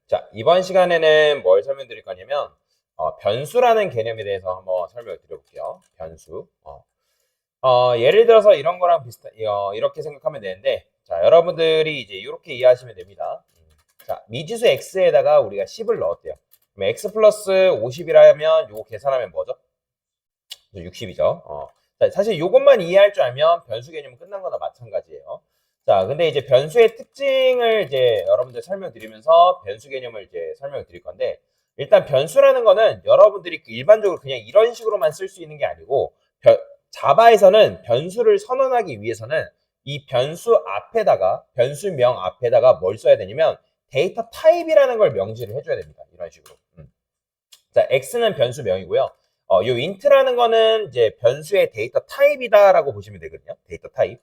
자, 이번 시간에는 뭘 설명드릴 거냐면, 변수라는 개념에 대해서 한번 설명을 드려볼게요. 변수. 예를 들어서 이런 거랑 이렇게 생각하면 되는데, 자, 여러분들이 이제 이렇게 이해하시면 됩니다. 자, 미지수 x에다가 우리가 10을 넣었대요. 그럼 x 플러스 50이라면 요거 계산하면 뭐죠? 60이죠. 자, 사실 요것만 이해할 줄 알면 변수 개념은 끝난 거나 마찬가지예요. 자, 근데 이제 변수의 특징을 이제 여러분들 설명드리면서 변수 개념을 이제 설명드릴 건데, 일단 변수라는 거는 여러분들이 일반적으로 그냥 이런 식으로만 쓸 수 있는 게 아니고, 자바에서는 변수를 선언하기 위해서는 이 변수 앞에다가, 변수명 앞에다가 뭘 써야 되냐면, 데이터 타입이라는 걸 명시를 해줘야 됩니다. 이런 식으로. 자, x는 변수명이고요. 요 int라는 거는 이제 변수의 데이터 타입이다라고 보시면 되거든요. 데이터 타입.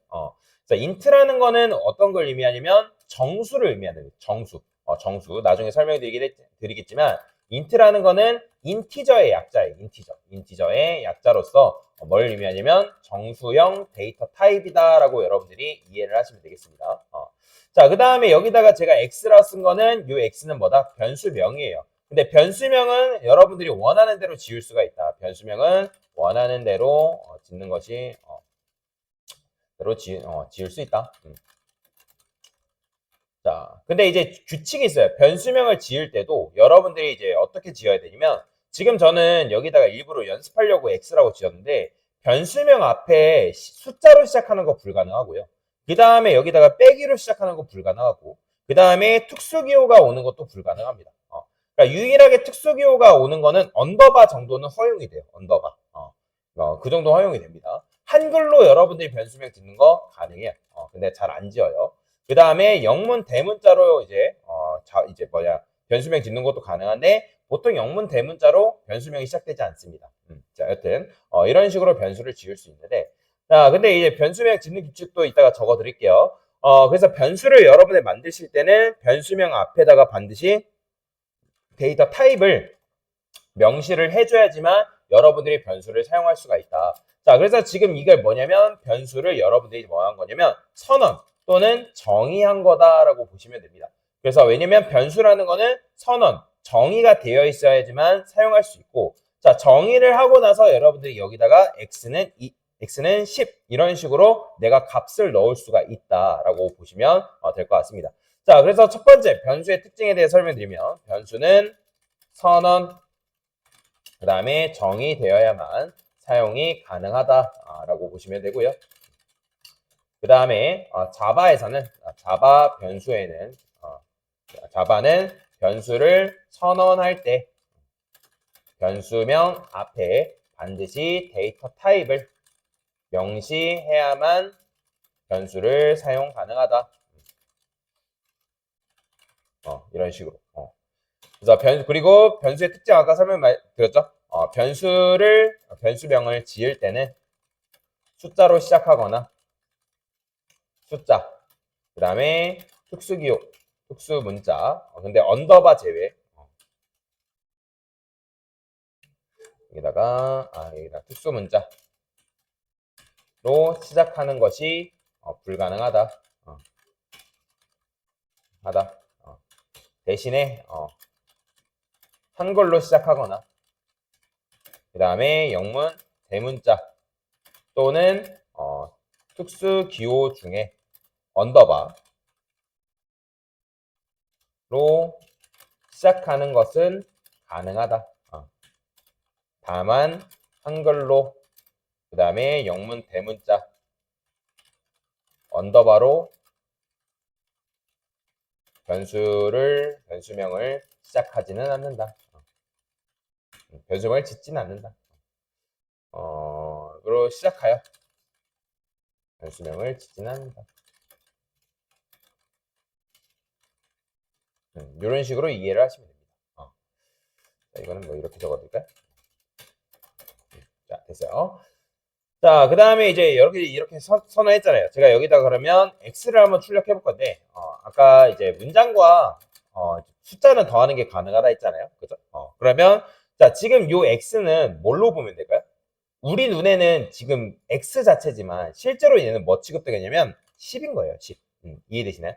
자, int라는 거는 어떤 걸 의미하냐면 정수를 의미하는 정수. 정수. 나중에 설명드리겠지만 int라는 거는 인티저의 약자예요. 인티저의 약자로서 뭘 의미하냐면 정수형 데이터 타입이다라고 여러분들이 이해를 하시면 되겠습니다. 자, 그 다음에 여기다가 제가 x라 쓴 거는 요 x는 뭐다? 변수명이에요. 근데 변수명은 여러분들이 원하는 대로 지을 수가 있다. 변수명은 원하는 대로 짓는 것이 지을 수 있다. 자, 근데 이제 규칙이 있어요. 변수명을 지을 때도 여러분들이 이제 어떻게 지어야 되냐면 지금 저는 여기다가 일부러 연습하려고 x라고 지었는데 변수명 앞에 숫자로 시작하는 거 불가능하고요. 그 다음에 여기다가 빼기로 시작하는 거 불가능하고 그 다음에 특수기호가 오는 것도 불가능합니다. 그러니까 유일하게 특수기호가 오는 거는 언더바 정도는 허용이 돼요. 언더바. 그 정도 허용이 됩니다. 한글로 여러분들이 변수명 짓는 거 가능해요. 근데 잘 안 지어요. 그 다음에 영문 대문자로 이제 변수명 짓는 것도 가능한데 보통 영문 대문자로 변수명이 시작되지 않습니다. 자, 여튼 이런 식으로 변수를 지을 수 있는데 자, 근데 이제 변수명 짓는 규칙도 이따가 적어 드릴게요. 그래서 변수를 여러분이 만드실 때는 변수명 앞에다가 반드시 데이터 타입을 명시를 해줘야지만 여러분들이 변수를 사용할 수가 있다. 자, 그래서 지금 이게 뭐냐면 변수를 여러분들이 뭐 한 거냐면 선언 또는 정의한 거다라고 보시면 됩니다. 그래서 왜냐면 변수라는 거는 선언, 정의가 되어 있어야지만 사용할 수 있고 자, 정의를 하고 나서 여러분들이 여기다가 x는 10 이런 식으로 내가 값을 넣을 수가 있다라고 보시면 될 것 같습니다. 자, 그래서 첫 번째 변수의 특징에 대해 설명드리면 변수는 선언 그 다음에 정의되어야만 사용이 가능하다라고 보시면 되고요. 그 다음에 자바에서는 자바 변수에는 자바는 변수를 선언할 때 변수명 앞에 반드시 데이터 타입을 명시해야만 변수를 사용 가능하다. 이런 식으로. 그래서 그리고 변수의 특징 아까 설명드렸죠? 변수명을 지을 때는 숫자로 시작하거나 숫자, 그 다음에 특수기호, 특수문자, 근데 언더바 제외. 여기다 특수문자로 시작하는 것이 불가능하다. 대신에 한글로 시작하거나 그 다음에 영문, 대문자 또는 특수기호 중에 언더바로 시작하는 것은 가능하다. 다만 한글로 그 다음에 영문, 대문자 언더바로 변수명을 시작하지는 않는다. 변수명을 짓지는 않는다. 그로 시작하여 변수명을 짓지는 않는다. 이런 식으로 이해를 하시면 됩니다. 자, 이거는 뭐 이렇게 적어둘까요? 자, 됐어요. 자, 그 다음에 이제 이렇게 선언했잖아요. 제가 여기다 그러면 x를 한번 출력해 볼 건데, 아까 이제 문장과 숫자는 더하는 게 가능하다 했잖아요. 그죠? 그러면, 자, 지금 요 x는 뭘로 보면 될까요? 우리 눈에는 지금 x 자체지만, 실제로 얘는 뭐 취급되겠냐면, 10인 거예요, 10. 이해되시나요?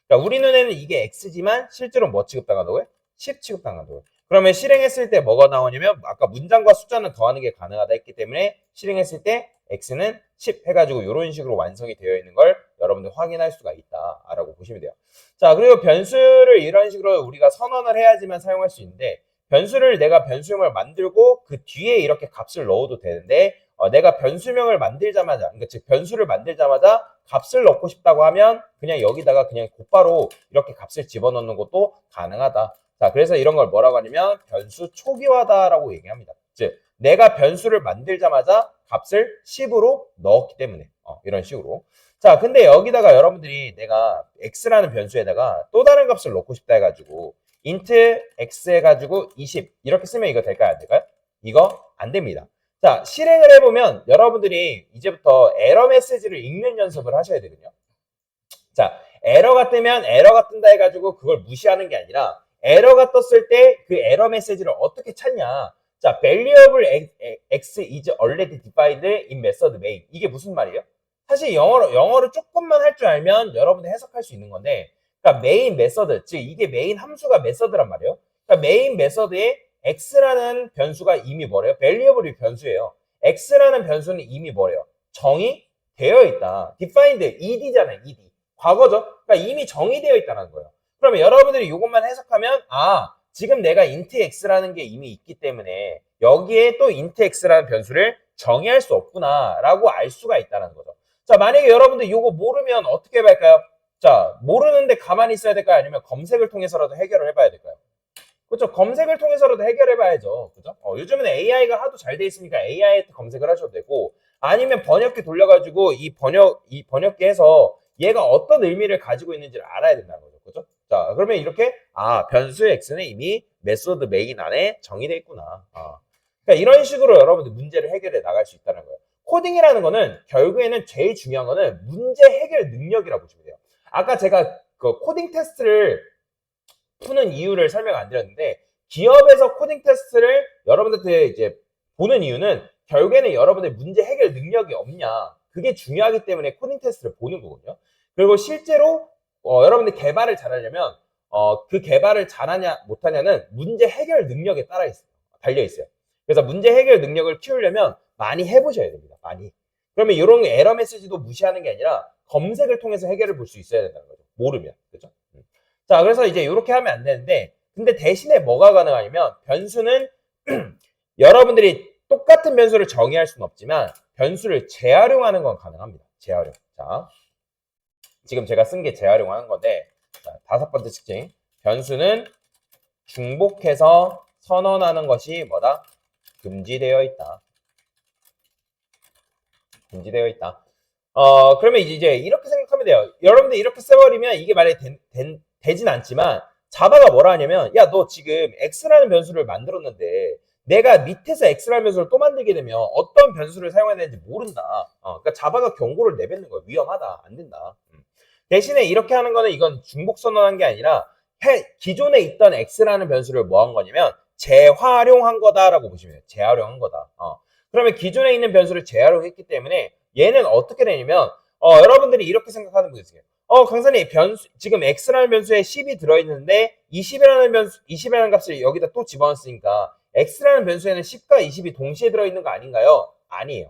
그러니까 우리 눈에는 이게 x지만 실제로 뭐 취급당한다고요? 10 취급당한다고요. 그러면 실행했을 때 뭐가 나오냐면 아까 문장과 숫자는 더하는 게 가능하다 했기 때문에 실행했을 때 x는 10 해가지고 이런 식으로 완성이 되어 있는 걸 여러분들 확인할 수가 있다라고 보시면 돼요. 자, 그리고 변수를 이런 식으로 우리가 선언을 해야지만 사용할 수 있는데 변수를 내가 변수형을 만들고 그 뒤에 이렇게 값을 넣어도 되는데 내가 변수명을 만들자마자, 그러니까 즉 변수를 만들자마자 값을 넣고 싶다고 하면 그냥 여기다가 그냥 곧바로 이렇게 값을 집어넣는 것도 가능하다. 자, 그래서 이런 걸 뭐라고 하냐면 변수 초기화다라고 얘기합니다. 즉 내가 변수를 만들자마자 값을 10으로 넣었기 때문에 이런 식으로. 자, 근데 여기다가 여러분들이 내가 x라는 변수에다가 또 다른 값을 넣고 싶다 해가지고 int x 해가지고 20 이렇게 쓰면 이거 될까요? 안 될까요? 이거 안 됩니다. 자, 실행을 해보면 여러분들이 이제부터 에러 메시지를 읽는 연습을 하셔야 되거든요. 자, 에러가 뜨면 에러가 뜬다 해가지고 그걸 무시하는 게 아니라 에러가 떴을 때 그 에러 메시지를 어떻게 찾냐. 자, variable x is already defined in method main. 이게 무슨 말이에요? 사실 영어를 조금만 할 줄 알면 여러분들 해석할 수 있는 건데, 그러니까 메인 메서드, 즉 이게 메인 함수가 메서드란 말이에요. 그러니까 메인 메서드에 x라는 변수가 이미 뭐래요? variable이 변수예요. x라는 변수는 이미 뭐래요? 정의 되어 있다. defined ed잖아요. ed. 과거죠. 그러니까 이미 정의되어 있다는 거예요. 그러면 여러분들이 이것만 해석하면 지금 내가 int x라는 게 이미 있기 때문에 여기에 또 int x라는 변수를 정의할 수 없구나라고 알 수가 있다는 거죠. 자, 만약에 여러분들 이거 모르면 어떻게 할까요? 자, 모르는데 가만히 있어야 될까요? 아니면 검색을 통해서라도 해결을 해봐야 될까요? 그렇죠. 검색을 통해서라도 해결해봐야죠. 그죠? 요즘은 AI가 하도 잘 돼 있으니까 AI에 검색을 하셔도 되고, 아니면 번역기 돌려가지고 이 번역기에서 얘가 어떤 의미를 가지고 있는지를 알아야 된다는 거죠. 그죠? 자, 그러면 이렇게, 변수 x는 이미 메소드 메인 안에 정의되어 있구나. 그러니까 이런 식으로 여러분들 문제를 해결해 나갈 수 있다는 거예요. 코딩이라는 거는 결국에는 제일 중요한 거는 문제 해결 능력이라고 보시면 돼요. 아까 제가 그 코딩 테스트를 푸는 이유를 설명 안 드렸는데, 기업에서 코딩 테스트를 여러분들한테 이제 보는 이유는 결국에는 여러분들 문제 해결 능력이 없냐, 그게 중요하기 때문에 코딩 테스트를 보는 거거든요. 그리고 실제로 여러분들 개발을 잘하려면 그 개발을 잘하냐 못하냐는 문제 해결 능력에 따라 달려 있어요. 그래서 문제 해결 능력을 키우려면 많이 해보셔야 됩니다. 많이. 그러면 이런 에러 메시지도 무시하는 게 아니라 검색을 통해서 해결을 볼 수 있어야 된다는 거죠. 모르면. 그죠? 자, 그래서 이제 이렇게 하면 안 되는데, 근데 대신에 뭐가 가능하냐면 변수는 여러분들이 똑같은 변수를 정의할 수는 없지만 변수를 재활용하는 건 가능합니다. 재활용. 자, 지금 제가 쓴 게 재활용하는 건데, 자, 5번째 특징. 변수는 중복해서 선언하는 것이 뭐다? 금지되어 있다. 금지되어 있다. 그러면 이제 이렇게 생각하면 돼요. 여러분들 이렇게 써버리면 이게 만약에 되진 않지만, 자바가 뭐라 하냐면, 야, 너 지금 x라는 변수를 만들었는데 내가 밑에서 x라는 변수를 또 만들게 되면 어떤 변수를 사용해야 되는지 모른다. 그러니까 자바가 경고를 내뱉는 거예요. 위험하다. 안 된다. 대신에 이렇게 하는 거는 이건 중복 선언한 게 아니라 기존에 있던 x라는 변수를 뭐 한 거냐면 재활용한 거다라고 보시면 돼요. 재활용한 거다. 그러면 기존에 있는 변수를 재활용했기 때문에 얘는 어떻게 되냐면 여러분들이 이렇게 생각하는 분이 있어요. 강사님, 지금 x라는 변수에 10이 들어있는데 20이라는 값을 여기다 또 집어넣었으니까 x라는 변수에는 10과 20이 동시에 들어있는 거 아닌가요? 아니에요.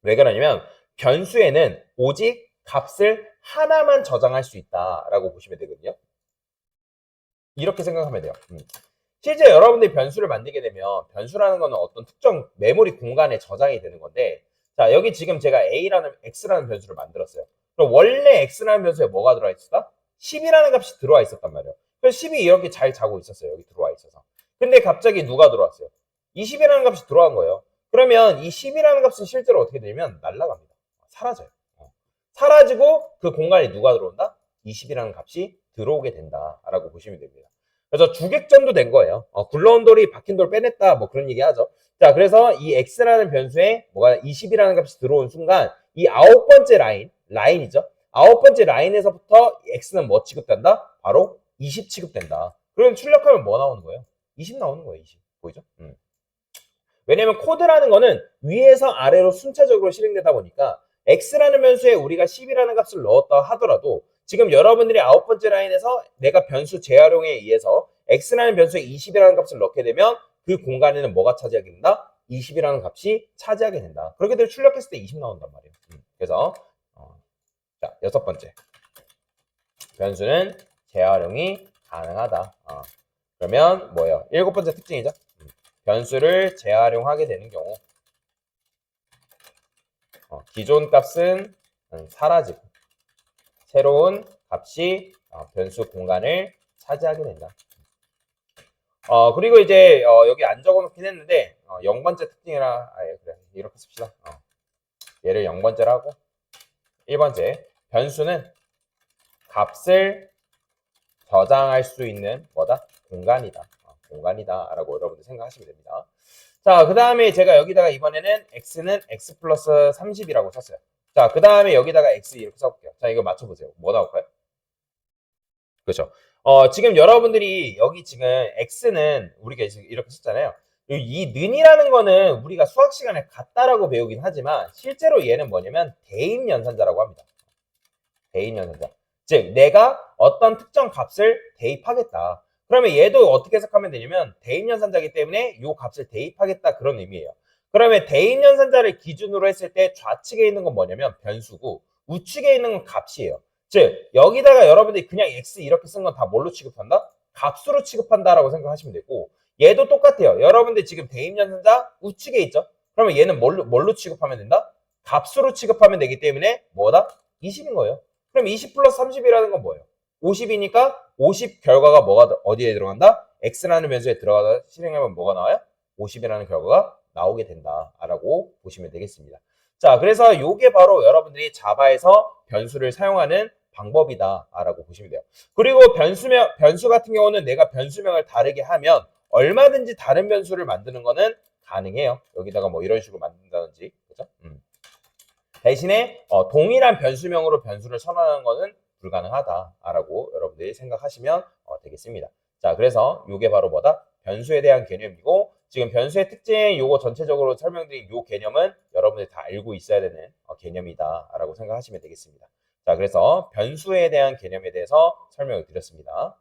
왜 그러냐면 변수에는 오직 값을 하나만 저장할 수 있다라고 보시면 되거든요. 이렇게 생각하면 돼요. 실제 여러분들이 변수를 만들게 되면 변수라는 거는 어떤 특정 메모리 공간에 저장이 되는 건데, 자, 여기 지금 제가 x라는 변수를 만들었어요. 그럼 원래 x라는 변수에 뭐가 들어와 있었다? 10이라는 값이 들어와 있었단 말이에요. 그래서 10이 이렇게 잘 자고 있었어요. 여기 들어와 있어서. 근데 갑자기 누가 들어왔어요? 20이라는 값이 들어간 거예요. 그러면 이 10이라는 값은 실제로 어떻게 되냐면 날아갑니다. 사라져요. 사라지고 그 공간에 누가 들어온다? 20이라는 값이 들어오게 된다라고 보시면 됩니다. 그래서 주객전도 된 거예요. 굴러온 돌이 박힌 돌 빼냈다, 뭐 그런 얘기 하죠. 자, 그래서 이 x라는 변수에 뭐가 20이라는 값이 들어온 순간 이 9번째 라인이죠. 9번째 라인에서부터 x는 뭐 취급된다? 바로 20 취급된다. 그럼 출력하면 뭐 나오는 거예요? 20 나오는 거예요. 20. 보이죠? 왜냐면 코드라는 거는 위에서 아래로 순차적으로 실행되다 보니까 x라는 변수에 우리가 10이라는 값을 넣었다 하더라도 지금 여러분들이 9번째 라인에서 내가 변수 재활용에 의해서 x라는 변수에 20이라는 값을 넣게 되면 그 공간에는 뭐가 차지하게 된다? 20이라는 값이 차지하게 된다. 그렇게 되면 출력했을 때 20 나온단 말이에요. 그래서 자, 6번째. 변수는 재활용이 가능하다. 그러면 뭐예요? 7번째 특징이죠. 변수를 재활용하게 되는 경우 기존 값은 사라지고 새로운 값이 변수 공간을 차지하게 된다. 그리고 이제 여기 안 적어놓긴 했는데 0번째 특징이라 그래 이렇게 씁시다. 얘를 0번째로 하고 1번째 변수는 값을 저장할 수 있는 뭐다? 공간이다. 공간이다 라고 여러분들 생각하시면 됩니다. 자, 그 다음에 제가 여기다가 이번에는 x는 x 플러스 30이라고 썼어요. 자, 그 다음에 여기다가 x 이렇게 써볼게요. 자, 이거 맞춰보세요. 뭐 나올까요? 그렇죠. 지금 여러분들이 여기 지금 x는 우리가 이렇게 썼잖아요. 이 는이라는 거는 우리가 수학 시간에 같다라고 배우긴 하지만 실제로 얘는 뭐냐면 대입연산자라고 합니다. 대입연산자. 즉 내가 어떤 특정 값을 대입하겠다. 그러면 얘도 어떻게 해석하면 되냐면 대입연산자이기 때문에 이 값을 대입하겠다 그런 의미예요. 그러면 대입연산자를 기준으로 했을 때 좌측에 있는 건 뭐냐면 변수고 우측에 있는 건 값이에요. 즉 여기다가 여러분들이 그냥 x 이렇게 쓴 건 다 뭘로 취급한다? 값으로 취급한다라고 생각하시면 되고 얘도 똑같아요. 여러분들 지금 대입연산자 우측에 있죠? 그러면 얘는 뭘로 취급하면 된다? 값으로 취급하면 되기 때문에 뭐다? 20인 거예요. 그럼 20 플러스 30이라는 건 뭐예요? 50이니까 50 결과가 뭐가 어디에 들어간다? x라는 변수에 들어가다 실행하면 뭐가 나와요? 50이라는 결과가 나오게 된다라고 보시면 되겠습니다. 자, 그래서 이게 바로 여러분들이 자바에서 변수를 사용하는 방법이다라고 보시면 돼요. 그리고 변수 같은 경우는 내가 변수명을 다르게 하면 얼마든지 다른 변수를 만드는 거는 가능해요. 여기다가 뭐 이런 식으로 만든다든지, 그죠? 대신에 동일한 변수명으로 변수를 선언하는 것은 불가능하다라고 여러분들이 생각하시면 되겠습니다. 자, 그래서 이게 바로 뭐다? 변수에 대한 개념이고 지금 변수의 특징 요거 전체적으로 설명드린 요 개념은 여러분들이 다 알고 있어야 되는 개념이다라고 생각하시면 되겠습니다. 자, 그래서 변수에 대한 개념에 대해서 설명을 드렸습니다.